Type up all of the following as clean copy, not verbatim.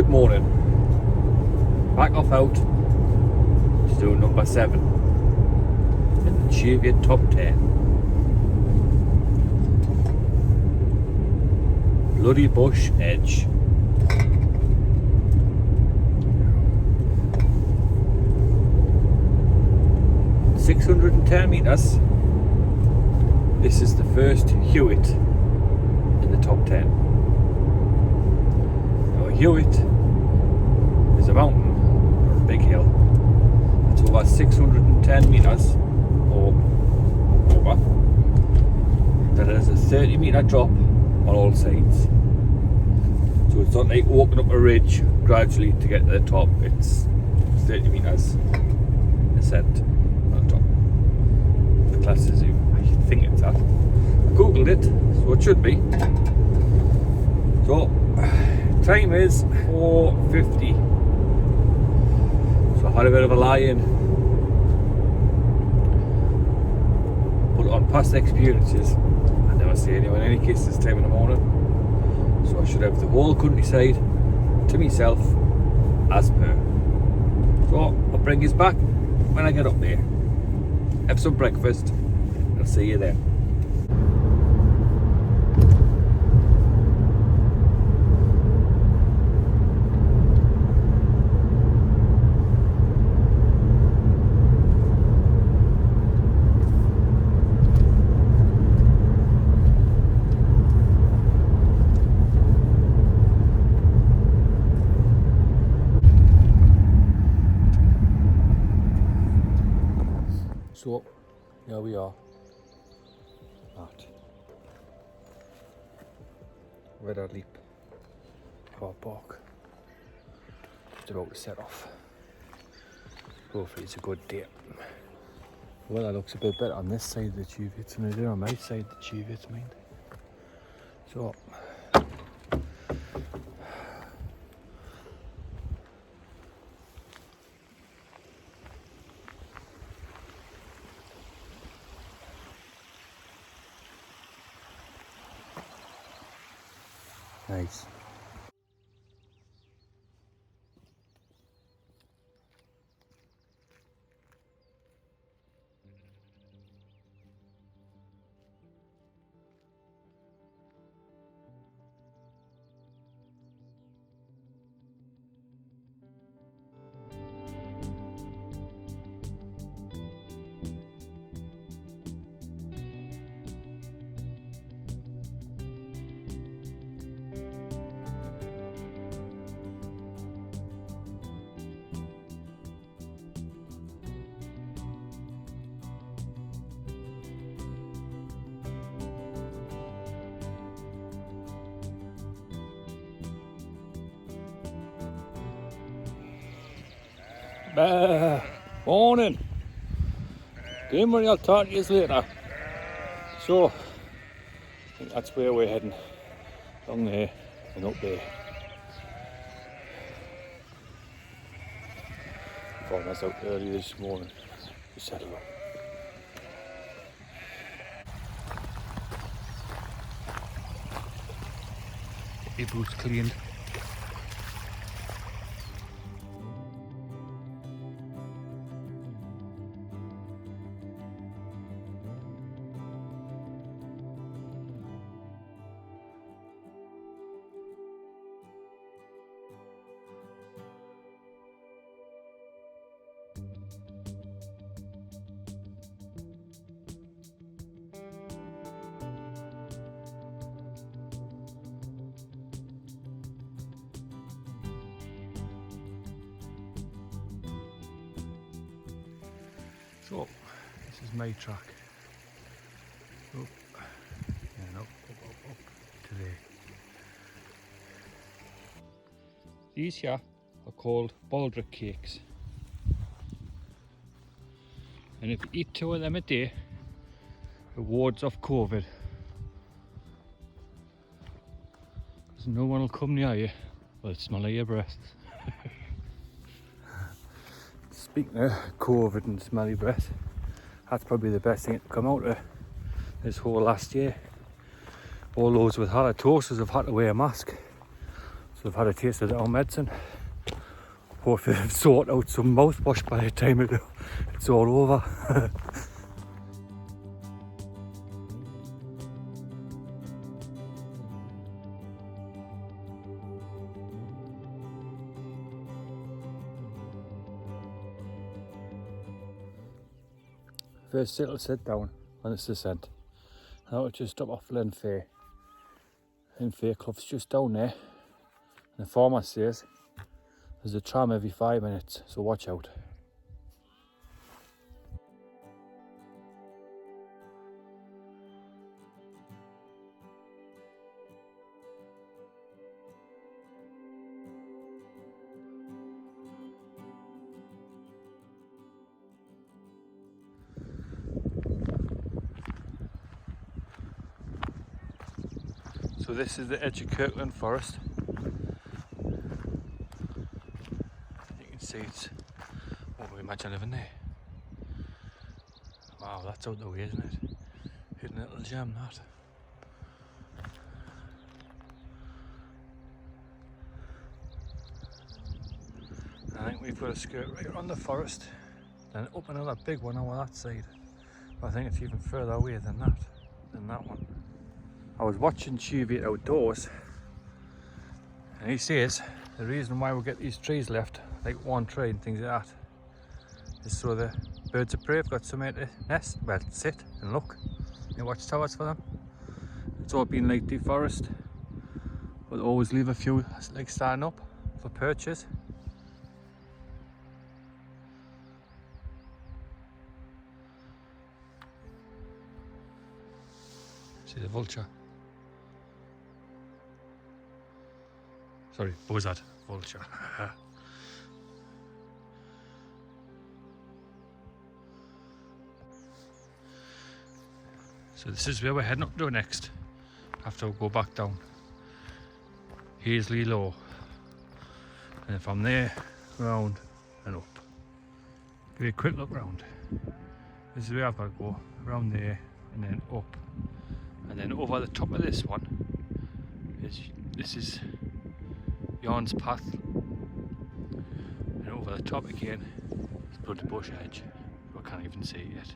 Good morning. Back off out to do number 7 in the Cheviot top 10. Bloodybush edge. $610 meters. This is the first Cheviot in the top 10. Now, Cheviot is a mountain or a big hill. It's over 610 meters or over. Then there's a 30-meter drop on all sides. So it's not like walking up a ridge gradually to get to the top. It's 30 meters ascent on the top. The class is, I think it's that. I googled it, so it should be. So time is 4:50. So I had a bit of a lie-in. But on past experiences, I never see anyone in any case this time in the morning. So I should have the whole countryside to myself as per. So I'll bring you back when I get up there. Have some breakfast. I'll see you there. So, here we are at Weather Leap Car Park. Just about to set off. Hopefully it's a good day. The weather looks a bit better on this side of the Cheviot than it is on my side of the Cheviot, mind. So, nice. Morning. Game money, I'll talk to you later. So, I think that's where we're heading. Along there and up there. Found us out early this morning to settle up. Get your boots cleaned. So, this is my track. Up and up to there. These here are called baldric cakes. And if you eat 2 of them a day, it wards off COVID. Because no one will come near you, well, it smells like your breath. Speaking of COVID and smelly breath, that's probably the best thing to come out of this whole last year. All those with halitosis have had to wear a mask. So So I've had a taste of their own medicine. Hopefully they've sorted out some mouthwash by the time it's all over. First it'll sit down on its descent. Now it'll just stop off Linfair. Linfair Clough's just down there. And the farmer says there's a tram every 5 minutes, so watch out. So this is the edge of Kirkland Forest. You can see it's, what we imagine living there. Wow, that's out the way, isn't it? Hidden little gem, that. I think we've got a skirt right around the forest, then up another big one over that side. But I think it's even further away than that one. I was watching Cheviot outdoors, and he says the reason why we get these trees left, like one tree and things like that, is so the birds of prey have got somewhere to nest, well, sit and look. You watch towers for them. It's all been like deep forest, but always leave a few like standing up for perches. See the vulture. Sorry, buzzard, vulture. So this is where we're heading up to next, after we go back down. Hazley Low. And then from there, round and up. Give you a quick look round. This is where I've got to go, round there and then up. And then over the top of this one, this is Yarn's Path, and over the top again is Bloodybush Edge. I can't even see it yet.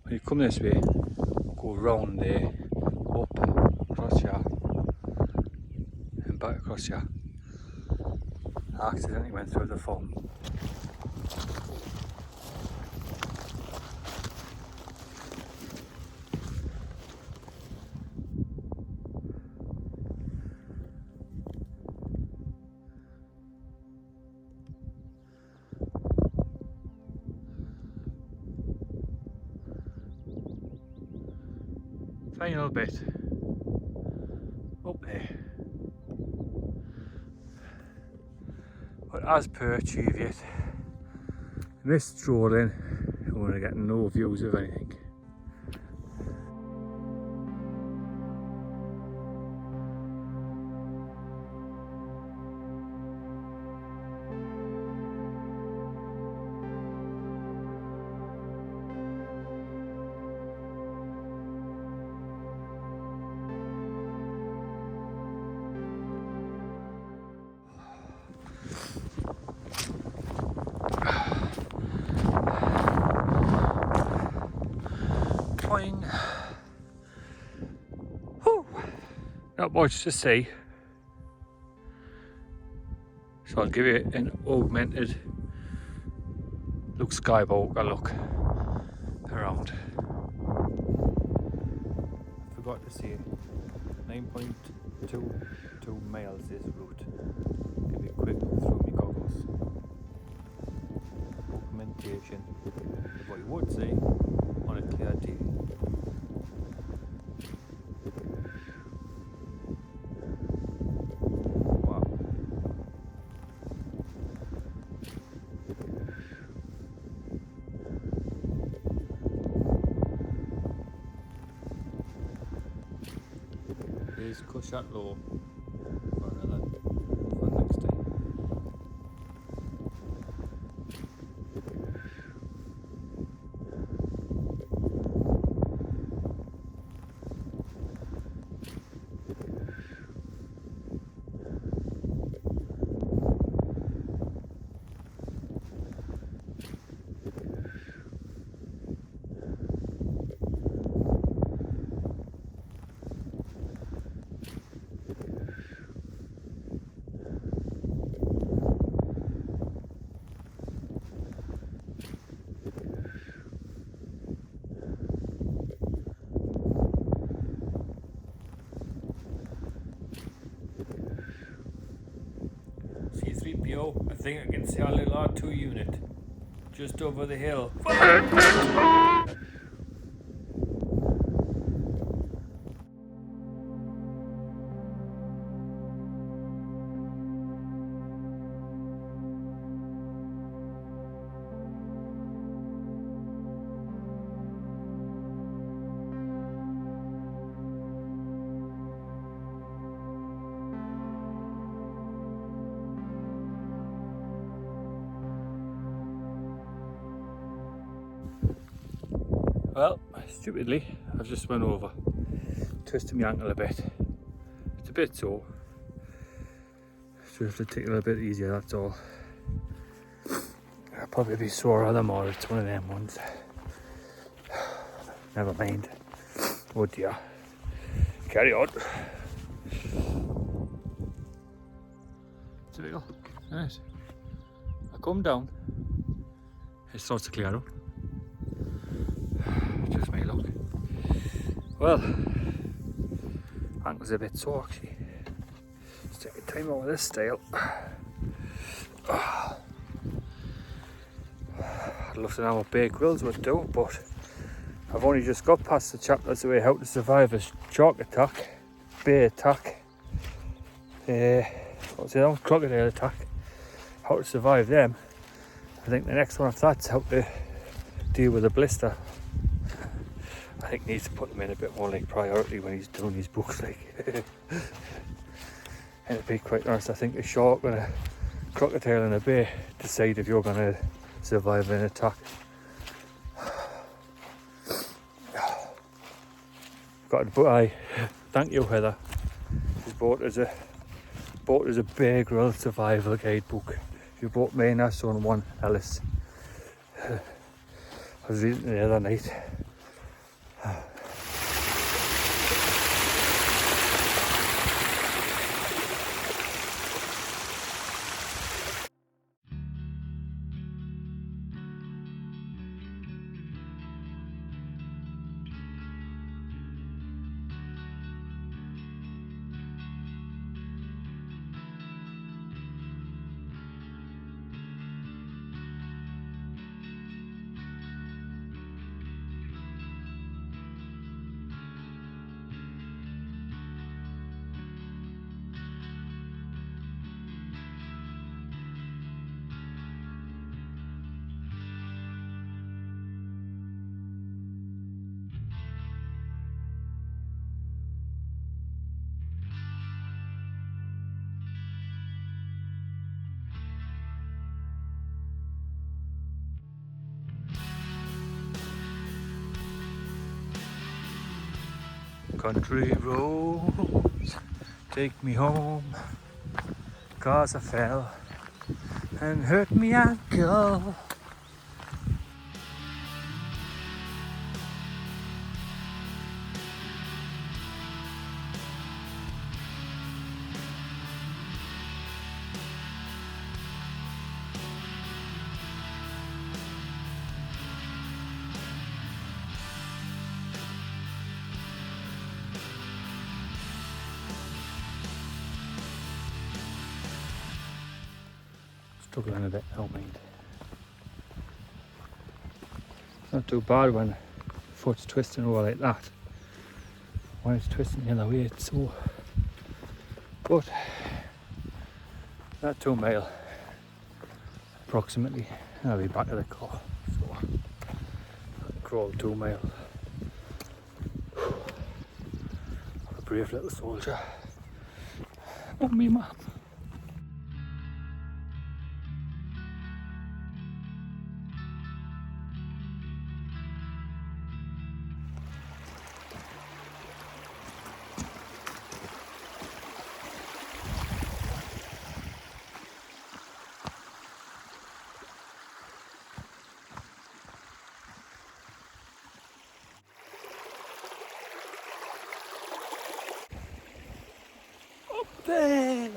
When you come this way, go round there, up, across here, and back across here. I accidentally went through the foam. Final bit up there, but as per Cheviot, mist strolling, we're going to get no views of anything. Whew. Not much to see, so I'll give you an augmented Looks sky, but we'll look around. Forgot to say 9.22 miles is route. Give me a quick look through my goggles. Documentation of what you would see on a clear day. Wow. Here's Cushat Low for next time. C3PO, I think I can see our little R2 unit just over the hill. Well, stupidly, I've just went over, twisted my ankle a bit. It's a bit sore, so I have to take it a little bit easier, that's all. I'll probably be sore on them, or it's one of them ones. Never mind. Oh dear. Carry on. Typical. Right. I come down, it starts to clear up. Just my luck. Well, ankle's a bit sore actually. Let's take a time over this style. I'd love to know what Bear Grylls would do, but I've only just got past the chapters away how to survive a shark attack, bear attack, what's the other one? Crocodile attack, how to survive them. I think the next one after that's how to deal with a blister. I think he needs to put them in a bit more like priority when he's doing his books, like. And to be quite honest, I think a shark and a crocodile and a bear decide if you're going to survive an attack. Got to buy. Thank you, Heather. She bought us a Bear Grylls survival guide book. She bought me and her son one, Alice. I was reading it the other night. Country roads, take me home, 'cause I fell and hurt me ankle. struggling a bit now, mind. It's not too bad when the foot's twisting over like that. When it's twisting the other way, it's so. But that 2 mile approximately, and I'll be back to the car. So I'll crawl 2 mile. A brave little soldier. Oh me man. There.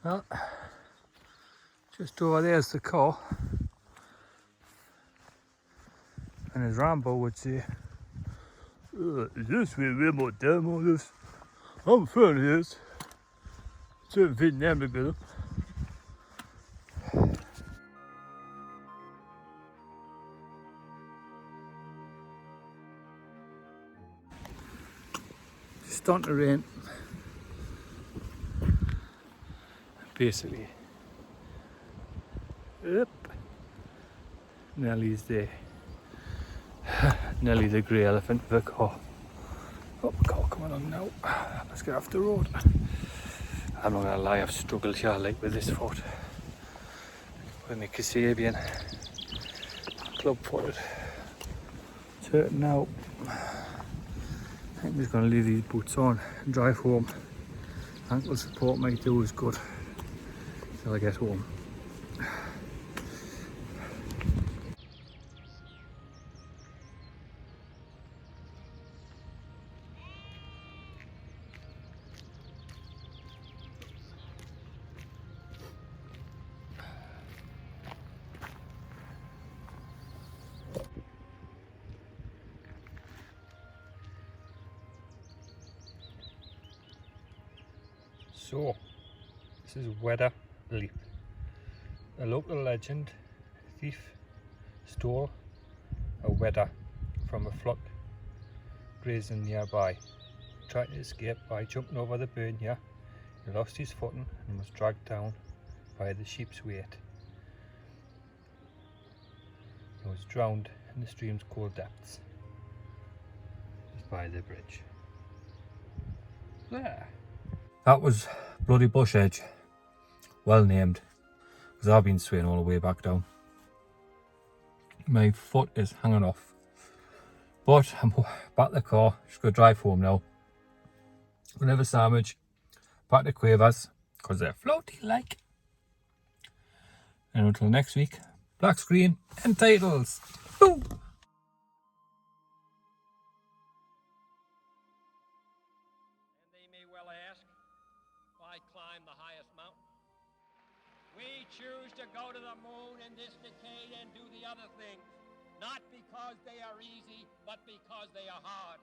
Well, just over there's the car, and as Rambo would say, is this way more damn all this? I'm afraid it is. It's a Vietnam together. It's starting to rain. Basically, yep. Nellie's there. Nellie the grey elephant of the car. Oh, car coming on now. Let's get off the road. I'm not gonna lie, I've struggled here like with this foot. With my Cheviot club footed. It's hurting now. I think I'm just gonna leave these boots on and drive home. Ankle support might do is good till I get home. So, this is Weather Leap. A local legend, thief stole a wedder from a flock grazing nearby. He tried to escape by jumping over the burn here. He lost his footing and was dragged down by the sheep's weight. He was drowned in the stream's cold depths. He's by the bridge. There. That was Bloodybush Edge. Well named, because I've been swaying all the way back down. My foot is hanging off. But I'm back to the car, just going to drive home now. Gonna have a sandwich, back to quavers, because they're floaty like. And until next week, black screen and titles. Boom! Why climb the highest mountain? We choose to go to the moon in this decade and do the other things, not because they are easy, but because they are hard.